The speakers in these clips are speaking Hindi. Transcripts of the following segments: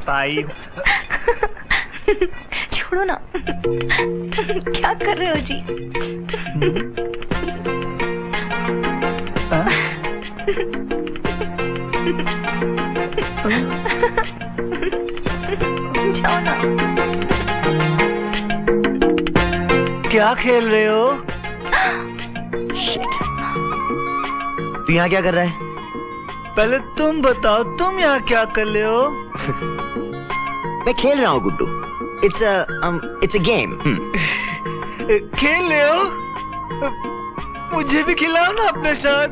पाई। छोड़ो ना। क्या कर रहे हो जी? जाओ ना। क्या खेल रहे हो? तू यहाँ क्या कर रहा है? पहले तुम बताओ, तुम यहाँ क्या कर रहे हो? मैं खेल रहा हूँ गुड्डू। It's a game. खेल रहे हो? मुझे भी खिलाओ ना अपने साथ,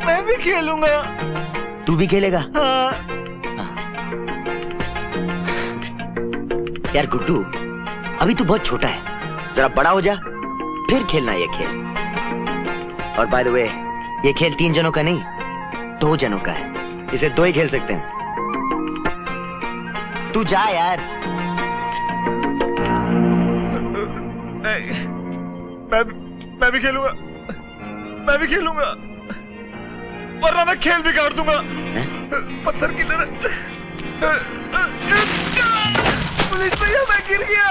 मैं भी खेलूंगा। तू भी खेलेगा? हाँ। यार गुड्डू, अभी तू बहुत छोटा है, जरा बड़ा हो जा फिर खेलना ये खेल। और बाय द वे, ये खेल 3 जनों का नहीं 2 जनों का है, इसे 2 ही खेल सकते हैं। तू जा यार। मैं भी खेलूंगा, मैं भी खेलूंगा, वरना मैं खेल बिगाड़ दूंगा। पत्थर की तरह। पुलिस भैया, मैं गिर गया।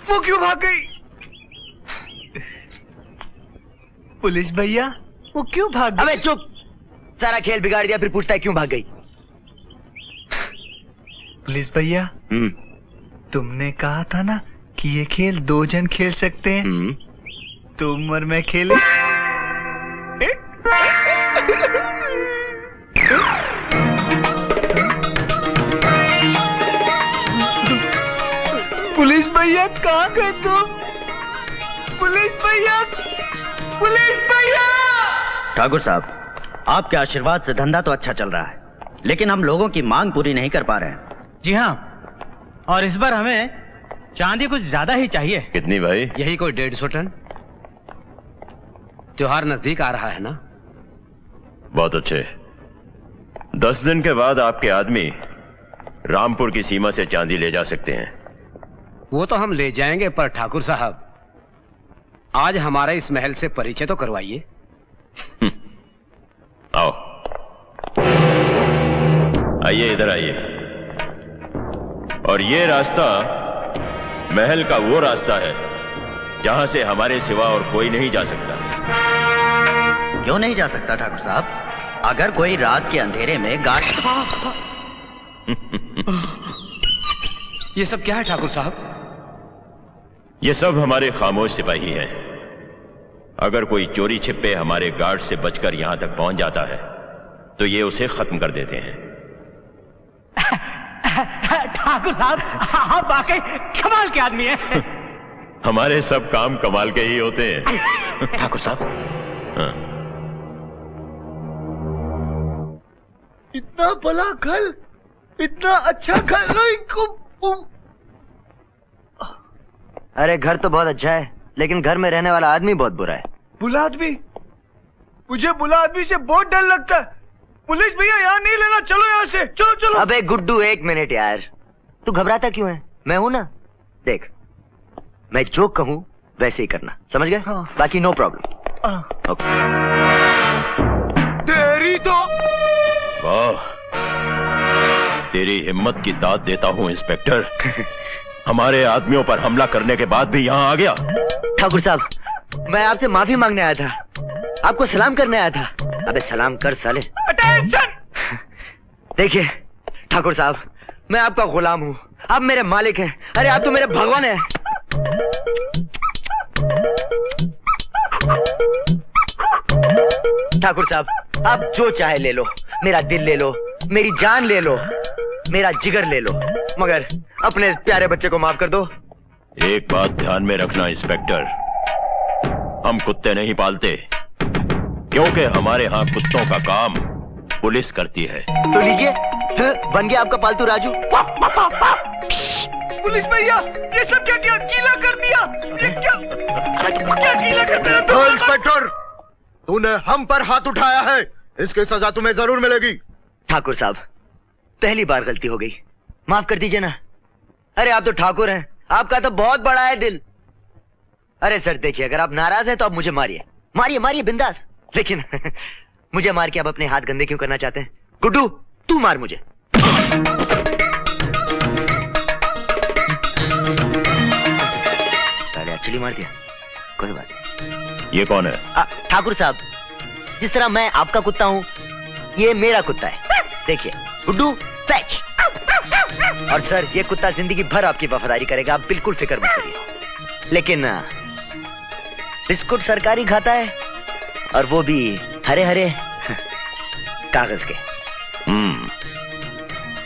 वो क्यों भाग गई? पुलिस भैया, वो क्यों भाग गई? अबे चुप, सारा खेल बिगाड़ दिया फिर पूछता है क्यों भाग गई। पुलिस भैया, तुमने कहा था ना कि ये खेल 2 जन खेल सकते हैं। तुम और मैं खेले। पुलिस भैया कहाँ गए तुम? पुलिस भैया, पुलिस भैया! ठाकुर साहब, आपके आशीर्वाद से धंधा तो अच्छा चल रहा है, लेकिन हम लोगों की मांग पूरी नहीं कर पा रहे हैं। जी हाँ, और इस बार हमें चांदी कुछ ज्यादा ही चाहिए। कितनी भाई? यही कोई 150 टन। त्योहार नजदीक आ रहा है ना। बहुत अच्छे। 10 दिन के बाद आपके आदमी रामपुर की सीमा से चांदी ले जा सकते हैं। वो तो हम ले जाएंगे, पर ठाकुर साहब आज हमारे इस महल से परिचय तो करवाइए। आओ, आइए, इधर आइए। और ये रास्ता महल का वो रास्ता है जहां से हमारे सिवा और कोई नहीं जा सकता। क्यों नहीं जा सकता ठाकुर साहब? अगर कोई रात के अंधेरे में गाड़ी। ये सब क्या है ठाकुर साहब? ये सब हमारे खामोश सिपाही हैं। अगर कोई चोरी छिपे हमारे गार्ड से बचकर यहां तक पहुंच जाता है तो ये उसे खत्म कर देते हैं। ठाकुर साहब, आप वाकई कमाल के आदमी हैं। हमारे सब काम कमाल के ही होते हैं। ठाकुर साहब, हाँ। इतना भला घर, इतना अच्छा घर। अरे घर तो बहुत अच्छा है, लेकिन घर में रहने वाला आदमी बहुत बुरा है। बुला आदमी? मुझे बुला आदमी से बहुत डर लगता है। पुलिस भैया, यहाँ नहीं लेना, चलो यहाँ से, चलो चलो। अबे गुड्डू, 1 मिनट यार, तू घबराता क्यों है? मैं हूं ना। देख, मैं जो कहूं वैसे ही करना, समझ गए? हाँ। बाकी नो प्रॉब्लम। ओके। तेरी तो वाह, तेरी हिम्मत की दाद देता हूं इंस्पेक्टर। हमारे आदमियों पर हमला करने के बाद भी यहाँ आ गया। ठाकुर साहब, मैं आपसे माफी मांगने आया था, आपको सलाम करने आया था। अबे सलाम कर साले। अटेंशन! देखिए ठाकुर साहब, मैं आपका गुलाम हूँ, आप मेरे मालिक हैं। अरे आप तो मेरे भगवान हैं। ठाकुर साहब, आप जो चाहे ले लो, मेरा दिल ले लो, मेरी जान ले लो, मेरा जिगर ले लो, मगर अपने प्यारे बच्चे को माफ कर दो। एक बात ध्यान में रखना इंस्पेक्टर, हम कुत्ते नहीं पालते, क्योंकि हमारे यहाँ कुत्तों का काम पुलिस करती है। तो लीजिए, बन गया आपका पालतू राजू। पुलिस भैया, ये सब क्या किया? गीला कर दिया। ये क्या गीला कर दिया? इंस्पेक्टर, तूने हम पर हाथ उठाया है, इसकी सजा तुम्हें जरूर मिलेगी। ठाकुर साहब, पहली बार गलती हो गई, माफ कर दीजिए ना। अरे आप तो ठाकुर हैं, आपका तो बहुत बड़ा है दिल। अरे सर देखिए, अगर आप नाराज हैं तो आप मुझे मारिए, मारिए मारिए बिंदास, लेकिन मुझे मार के अब अपने हाथ गंदे क्यों करना चाहते हैं? गुड्डू, तू मार मुझे। पहले एक्चुअली मार दिया, कोई बात नहीं। ये कौन है? ठाकुर साहब, जिस तरह मैं आपका कुत्ता हूँ, ये मेरा कुत्ता है। देखिए गुड्डू, फैच। और सर, ये कुत्ता जिंदगी भर आपकी वफादारी करेगा, आप बिल्कुल फिक्र मत करिए। लेकिन बिस्कुट सरकारी खाता है, और वो भी हरे हरे कागज के।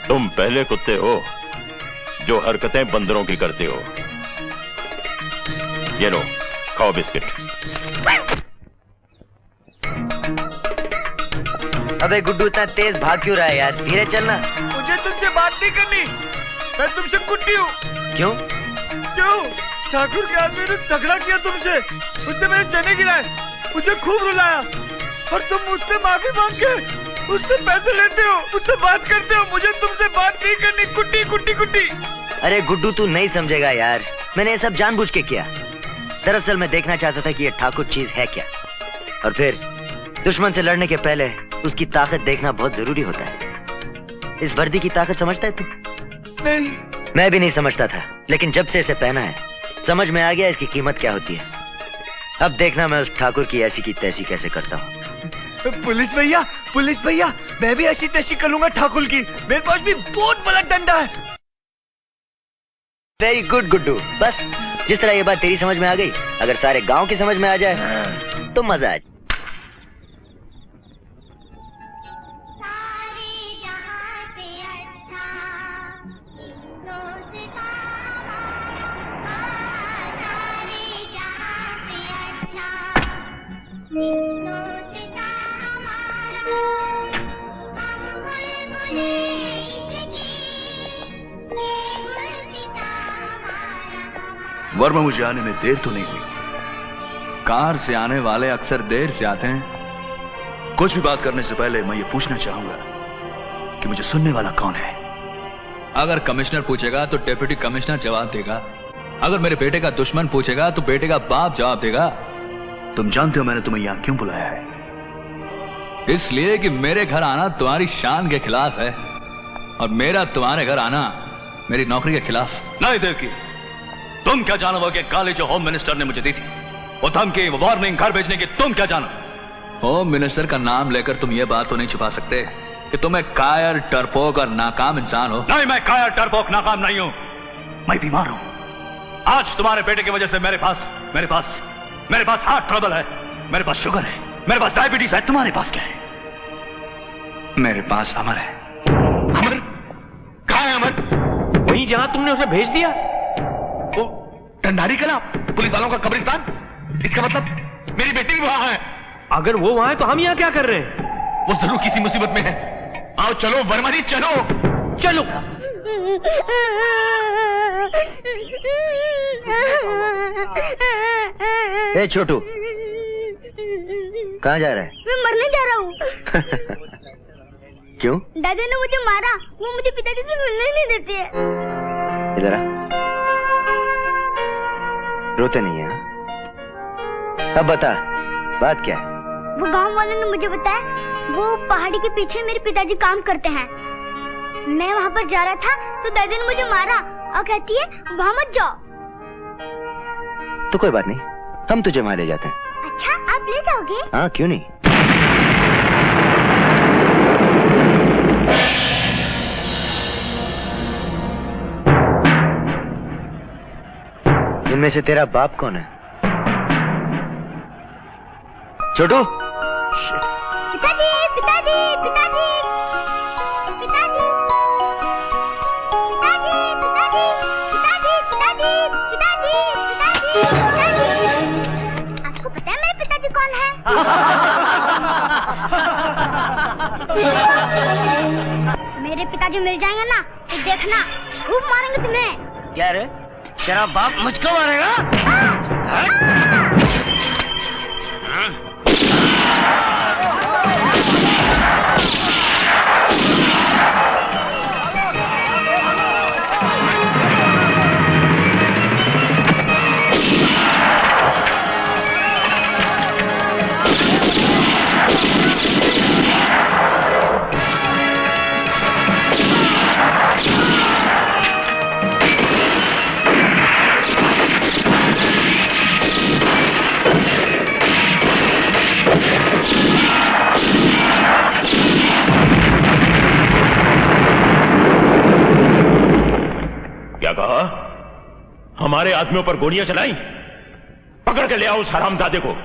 तुम पहले कुत्ते हो जो हरकतें बंदरों की करते हो। ये लो, खाओ बिस्किट। अबे गुड्डू, इतना तेज भाग क्यों रहा है यार? धीरे चलना। मुझे तुमसे बात नहीं करनी, मैं तुमसे कुट्टी हूँ। क्यों? ठाकुर के आदमी ने झगड़ा किया तुमसे, मुझसे मेरे चने गिराए, मुझे खूब रुलाया, और तुम मुझसे माफी मांग के उससे पैसे लेते हो, मुझसे बात करते हो। मुझे तुमसे बात नहीं करनी, कुट्टी कुट्टी कुट्टी। अरे गुड्डू, तू नहीं समझेगा यार, मैंने ये सब जानबूझ के किया। दरअसल मैं देखना चाहता था कि ये ठाकुर चीज है क्या, और फिर दुश्मन से लड़ने के पहले उसकी ताकत देखना बहुत जरूरी होता है। इस वर्दी की ताकत समझता है तू? नहीं। मैं भी नहीं समझता था, लेकिन जब से इसे पहना है समझ में आ गया इसकी कीमत क्या होती है। अब देखना मैं उस ठाकुर की ऐसी की तैसी कैसे करता हूँ। पुलिस भैया, मैं भी ऐसी तैसी करूंगा ठाकुर की। मेरे पास भी बहुत बड़ा डंडा है। वेरी गुड गुड्डू, बस जिस तरह ये बात तेरी समझ में आ गई, अगर सारे गांव की समझ में आ जाए तो मजा आ जाए। वर्मा, मुझे आने में देर तो नहीं हुई। कार से आने वाले अक्सर देर से आते हैं। कुछ भी बात करने से पहले मैं ये पूछना चाहूंगा कि मुझे सुनने वाला कौन है? अगर कमिश्नर पूछेगा तो डेप्यूटी कमिश्नर जवाब देगा। अगर मेरे बेटे का दुश्मन पूछेगा तो बेटे का बाप जवाब देगा। तुम जानते हो मैंने तुम्हें यहां क्यों बुलाया है? इसलिए कि मेरे घर आना तुम्हारी शान के खिलाफ है, और मेरा तुम्हारे घर आना मेरी नौकरी के खिलाफ। नहीं देवकी, तुम क्या जानो वो कि गाली जो होम मिनिस्टर ने मुझे दी थी, वो धमकी, वो वार्निंग घर भेजने की, तुम क्या जानो? होम मिनिस्टर का नाम लेकर तुम ये बात तो नहीं छुपा सकते कि तुम एक कायर, डरपोक और नाकाम इंसान हो। नहीं, मैं कायर, डरपोक, नाकाम नहीं हूं। मैं बीमार हूं। आज तुम्हारे बेटे की वजह से मेरे पास हार्ट ट्रबल है, मेरे पास शुगर है, मेरे पास डायबिटीज है। तुम्हारे पास क्या है? मेरे पास अमर है। अमर? कहाँ है अमर? वहीं जहां तुमने उसे भेज दिया। वो टंडारी कला, पुलिस वालों का कब्रिस्तान। इसका मतलब मेरी बेटी भी वहां है। अगर वो वहां है तो हम यहाँ क्या कर रहे हैं? वो जरूर किसी मुसीबत में है। आओ चलो वर्मा जी, चलो चलो। ए छोटू, कहाँ जा रहा है? मैं मरने जा रहा हूँ। क्यों? दादा ने मुझे मारा, वो मुझे पिताजी से मिलने नहीं देते हैं। इधर आ। रोते नहीं है? अब बता, बात क्या है? वो गांव वालों ने मुझे बताया, वो पहाड़ी के पीछे मेरे पिताजी काम करते हैं। मैं वहाँ पर जा रहा था तो दादी ने मुझे मारा और कहती है वहाँ मत जाओ। तो कोई बात नहीं, हम तुझे वहाँ ले जाते हैं। अच्छा, आप ले जाओगे? हाँ, क्यों नहीं। इनमें से तेरा बाप कौन है? छोटू? पिताजी, पिताजी, पिताजी, पिताजी, पिताजी, पिताजी, पिताजी, पिताजी, पिताजी, पिताजी। आपको पता है मेरे पिताजी कौन है? मेरे पिताजी मिल जाएंगे ना तो देखना, खूब मारेंगे तुम्हें। क्या रे, तेरा बाप मुझको मारेगा? हमारे आदमियों पर गोलियां चलाई। पकड़ के ले आओ उस हरामजादे को।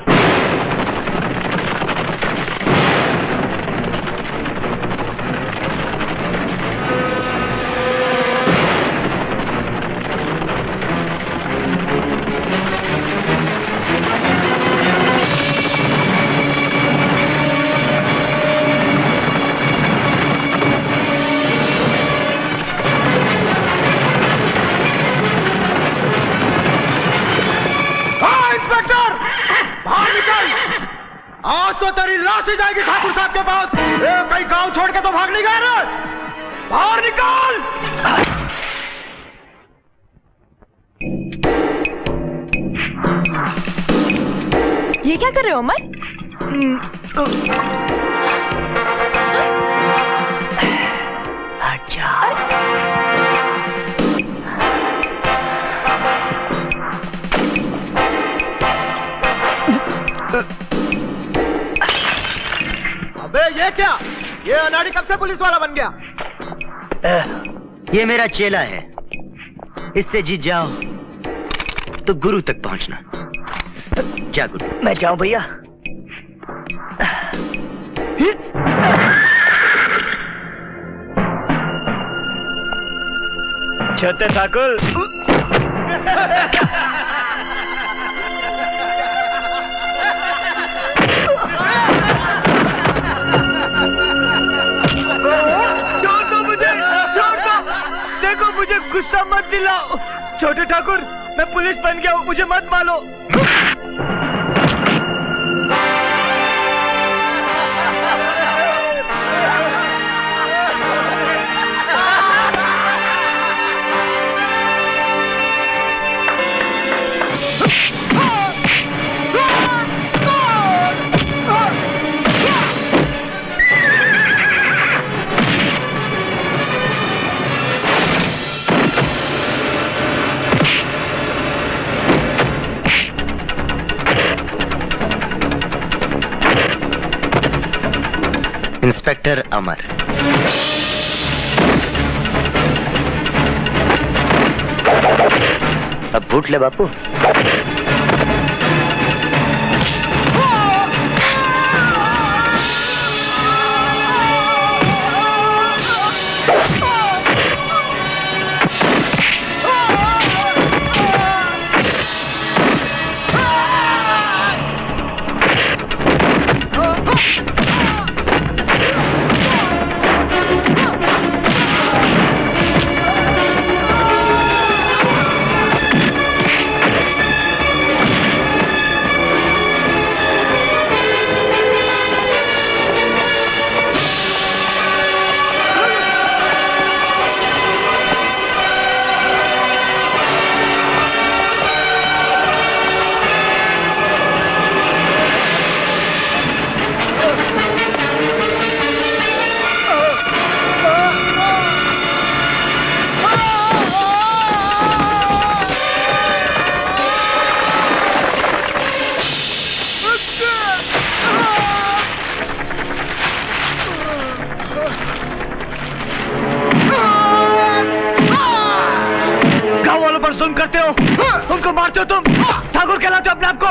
आज तो तेरी लाश ही जाएगी ठाकुर साहब के पास। कहीं गांव छोड़ के तो भाग नहीं गए रे? बाहर निकाल। ये क्या कर रहे हो अमर? अच्छा। अबे ये क्या? ये अनाड़ी कब से पुलिस वाला बन गया? ये मेरा चेला है। इससे जीत जाओ तो गुरु तक पहुंचना। जा गुरु। मैं जाऊं भैया? छोटे ठाकुर। देखो मुझे गुस्सा मत दिलाओ। छोटे ठाकुर मैं पुलिस बन गया हूँ, मुझे मत मारो। इंस्पेक्टर अमर। अब बूट ले बापू। करते हो, उनको मारते हो तुम, ठाकुर कहलाते हो अपने आप को।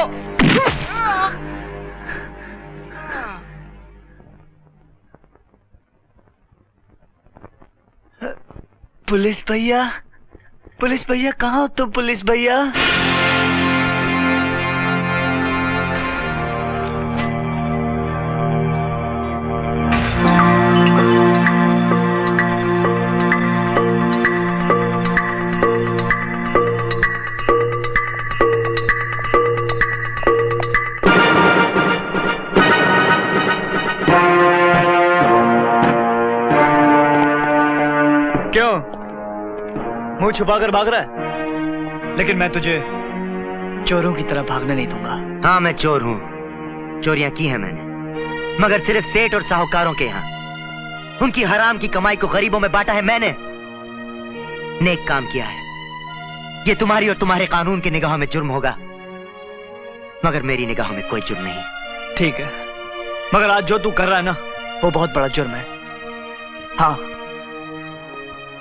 पुलिस भैया कहाँ हो तुम? पुलिस भैया मुंह छुपाकर भाग रहा है, लेकिन मैं तुझे चोरों की तरह भागने नहीं दूंगा। हाँ मैं चोर हूँ, चोरियां की हैं मैंने, मगर सिर्फ सेठ और साहूकारों के यहाँ। उनकी हराम की कमाई को गरीबों में बांटा है मैंने। नेक काम किया है। ये तुम्हारी और तुम्हारे कानून की निगाहों में जुर्म होगा, मगर मेरी निगाहों में कोई जुर्म नहीं। ठीक है, मगर आज जो तू कर रहा है ना, वो बहुत बड़ा जुर्म है। हाँ,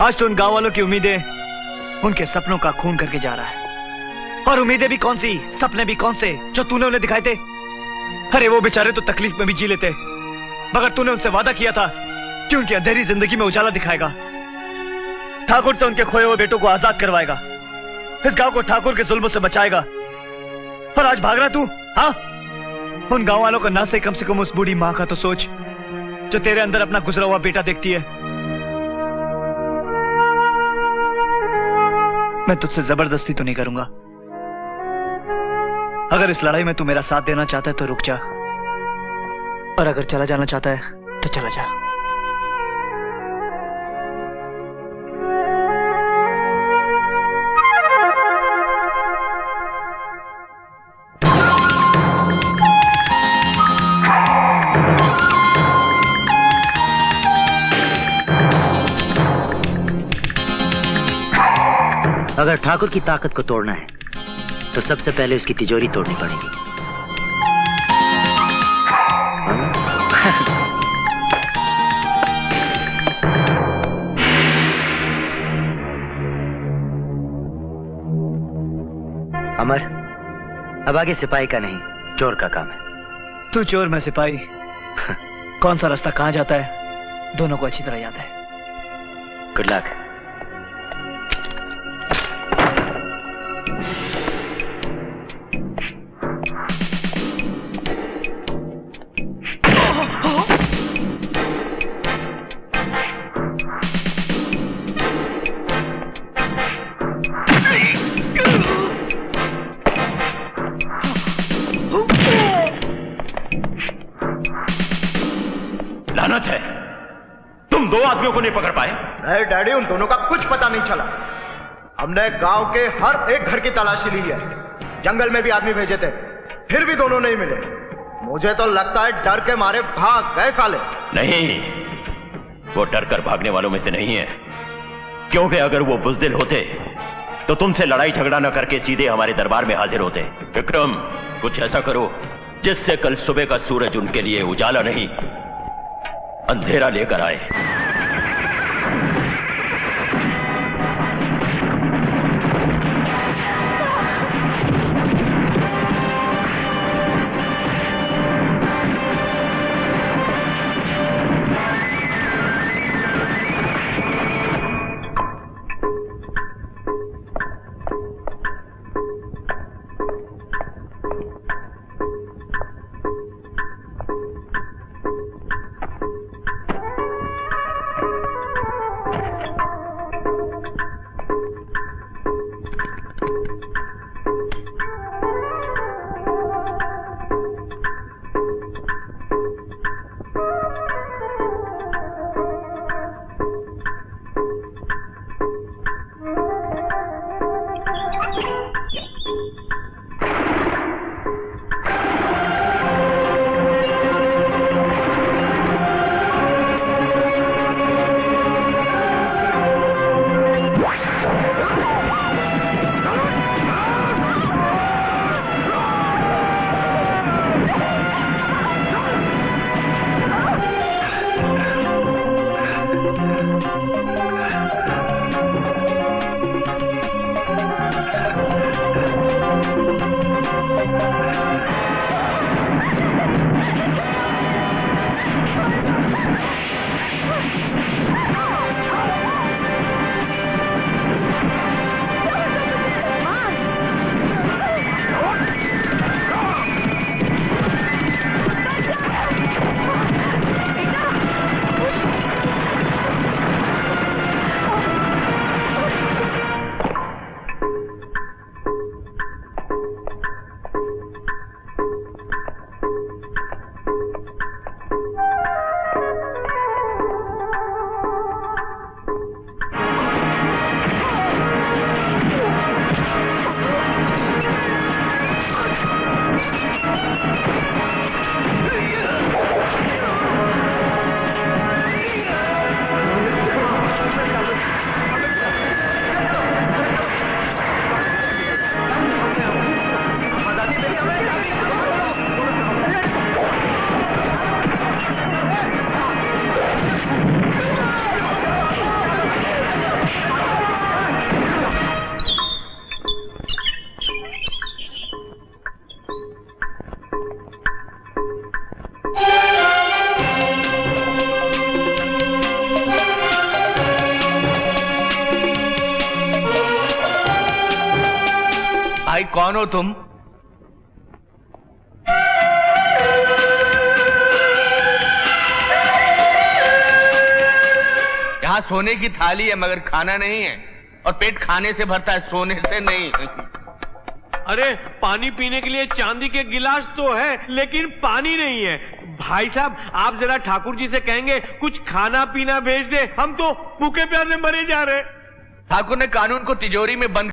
आज तो उन गांव वालों की उम्मीदें, उनके सपनों का खून करके जा रहा है। और उम्मीदें भी कौन सी, सपने भी कौन से जो तूने उन्हें दिखाए थे। अरे वो बेचारे तो तकलीफ में भी जी लेते, मगर तूने उनसे वादा किया था कि उनकी अंधेरी जिंदगी में उजाला दिखाएगा। ठाकुर से उनके खोए हुए बेटों को आजाद करवाएगा, इस गांव को ठाकुर के जुल्म से बचाएगा। और आज भाग रहा तू? हाँ, उन गांव वालों का ना से कम उस बूढ़ी माँ का तो सोच जो तेरे अंदर अपना गुजरा हुआ बेटा देखती है। मैं तुझसे जबरदस्ती तो नहीं करूंगा। अगर इस लड़ाई में तू मेरा साथ देना चाहता है तो रुक जा, और अगर चला जाना चाहता है तो चला जा। अगर ठाकुर की ताकत को तोड़ना है तो सबसे पहले उसकी तिजोरी तोड़नी पड़ेगी। अमर, अब आगे सिपाही का नहीं चोर का काम है। तू चोर, मैं सिपाही। कौन सा रास्ता कहां जाता है दोनों को अच्छी तरह याद है। Good luck. लानत है, तुम दो आदमियों को नहीं पकड़ पाए? नहीं डैडी, उन दोनों का कुछ पता नहीं चला। हमने गांव के हर एक घर की तलाशी ली है, जंगल में भी आदमी भेजे थे, फिर भी दोनों नहीं मिले। मुझे तो लगता है डर के मारे भाग गए साले। नहीं, वो डर कर भागने वालों में से नहीं है, क्योंकि अगर वो बुज़दिल होते तो तुमसे लड़ाई झगड़ा न करके सीधे हमारे दरबार में हाजिर होते। विक्रम, कुछ ऐसा करो जिससे कल सुबह का सूरज उनके लिए उजाला नहीं अंधेरा लेकर आए। भाई कौन हो तुम? यहाँ सोने की थाली है मगर खाना नहीं है, और पेट खाने से भरता है, सोने से नहीं। अरे पानी पीने के लिए चांदी के गिलास तो है, लेकिन पानी नहीं है। भाई साहब, आप जरा ठाकुर जी से कहेंगे कुछ खाना पीना भेज दे, हम तो भूखे प्यासे मरे जा रहे। ठाकुर ने कानून को तिजोरी में बंद